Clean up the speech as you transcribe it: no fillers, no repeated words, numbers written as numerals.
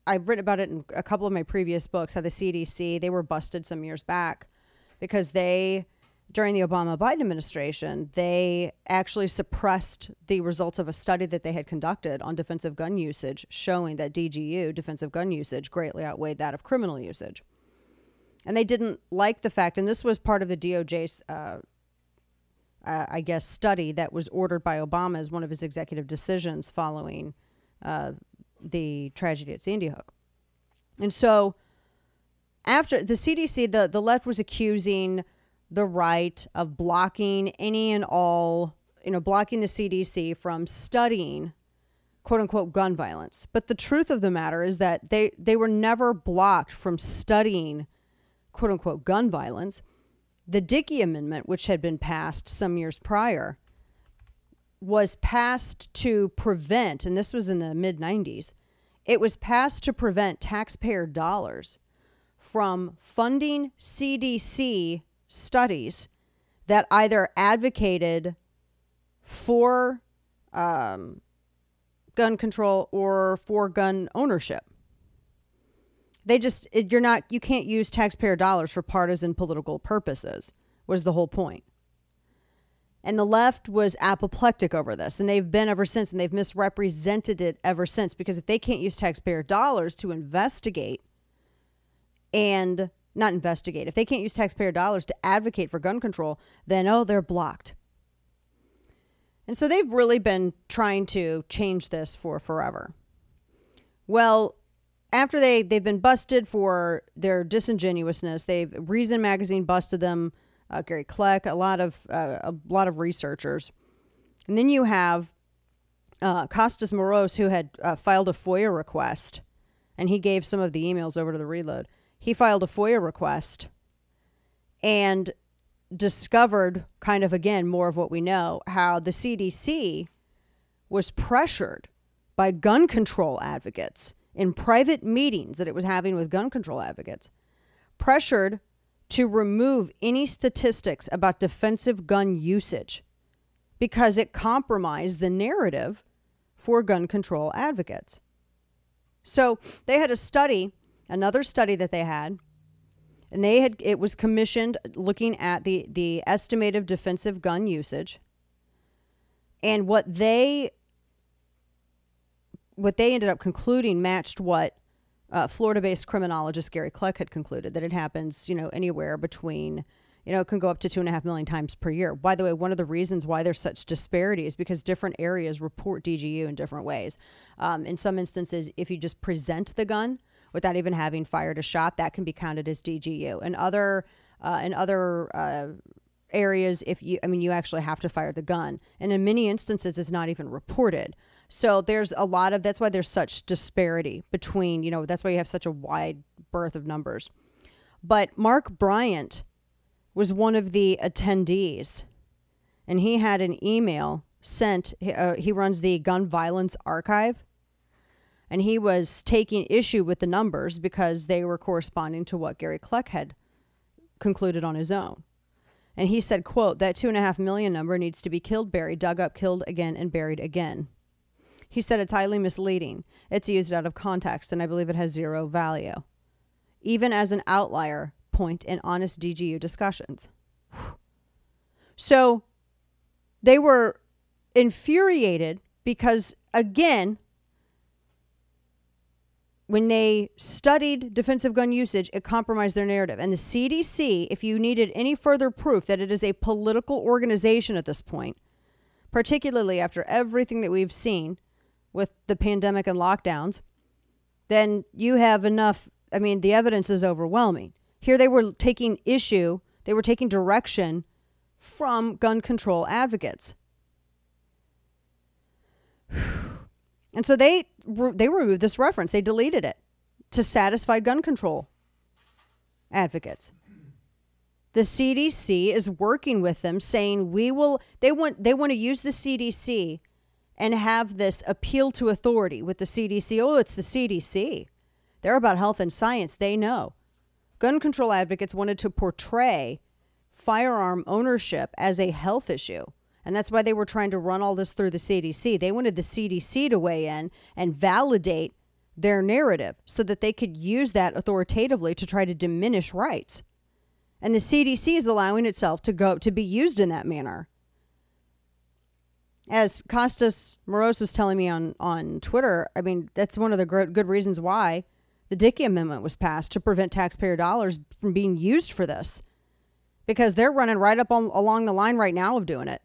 I've written about it in a couple of my previous books, how the CDC, they were busted some years back because during the Obama-Biden administration, they actually suppressed the results of a study that they had conducted on defensive gun usage, showing that DGU, defensive gun usage, greatly outweighed that of criminal usage. And they didn't like the fact, and this was part of the DOJ's, I guess, study that was ordered by Obama as one of his executive decisions following the tragedy at Sandy Hook. And so after the CDC, the left was accusing the right of blocking any and all, blocking the CDC from studying, quote unquote, gun violence. But the truth of the matter is that they were never blocked from studying, quote unquote, gun violence. The Dickey Amendment, which had been passed some years prior, was passed to prevent, and this was in the mid-90s, it was passed to prevent taxpayer dollars from funding CDC studies that either advocated for gun control or for gun ownership. You can't use taxpayer dollars for partisan political purposes, was the whole point. And the left was apoplectic over this, and they've been ever since, and they've misrepresented it ever since, because if they can't use taxpayer dollars to investigate and not investigate, if they can't use taxpayer dollars to advocate for gun control, then, they're blocked. And so they've really been trying to change this for forever. Well, after they've been busted for their disingenuousness, Reason Magazine busted them, Gary Kleck, a lot of researchers. And then you have Costas Moros, who had filed a FOIA request, and he gave some of the emails over to the Reload. He filed a FOIA request and discovered, kind of again, more of what we know, how the CDC was pressured by gun control advocates in private meetings that it was having with gun control advocates, pressured to remove any statistics about defensive gun usage because it compromised the narrative for gun control advocates. So they had another study that they had, and it was commissioned looking at the estimated defensive gun usage. And what they ended up concluding matched what Florida-based criminologist Gary Kleck had concluded, that it happens, anywhere between, it can go up to 2.5 million times per year. By the way, one of the reasons why there's such disparity is because different areas report DGU in different ways. In some instances, if you just present the gun without even having fired a shot, that can be counted as DGU. In other areas, you actually have to fire the gun. And in many instances, it's not even reported. So there's that's why there's such disparity between, that's why you have such a wide berth of numbers. But Mark Bryant was one of the attendees, and he had an email sent. He runs the Gun Violence Archive, and he was taking issue with the numbers because they were corresponding to what Gary Kleck had concluded on his own. And he said, quote, "That 2.5 million number needs to be killed, buried, dug up, killed again, and buried again." He said it's highly misleading. It's used out of context, and I believe it has zero value, even as an outlier point in honest DGU discussions. So they were infuriated because, again, when they studied defensive gun usage, it compromised their narrative. And the CDC, if you needed any further proof that it is a political organization at this point, particularly after everything that we've seen with the pandemic and lockdowns, then you have enough. The evidence is overwhelming. Here they were taking direction from gun control advocates. And so they removed this reference. They deleted it to satisfy gun control advocates. The CDC is working with them, saying they want to use the CDC and have this appeal to authority with the CDC. Oh, it's the CDC. They're about health and science. They know. Gun control advocates wanted to portray firearm ownership as a health issue. And that's why they were trying to run all this through the CDC. They wanted the CDC to weigh in and validate their narrative so that they could use that authoritatively to try to diminish rights. And the CDC is allowing itself to be used in that manner. As Costas Moros was telling me on Twitter, I mean, that's one of the good reasons why the Dickey Amendment was passed, to prevent taxpayer dollars from being used for this. Because they're running right up along the line right now of doing it.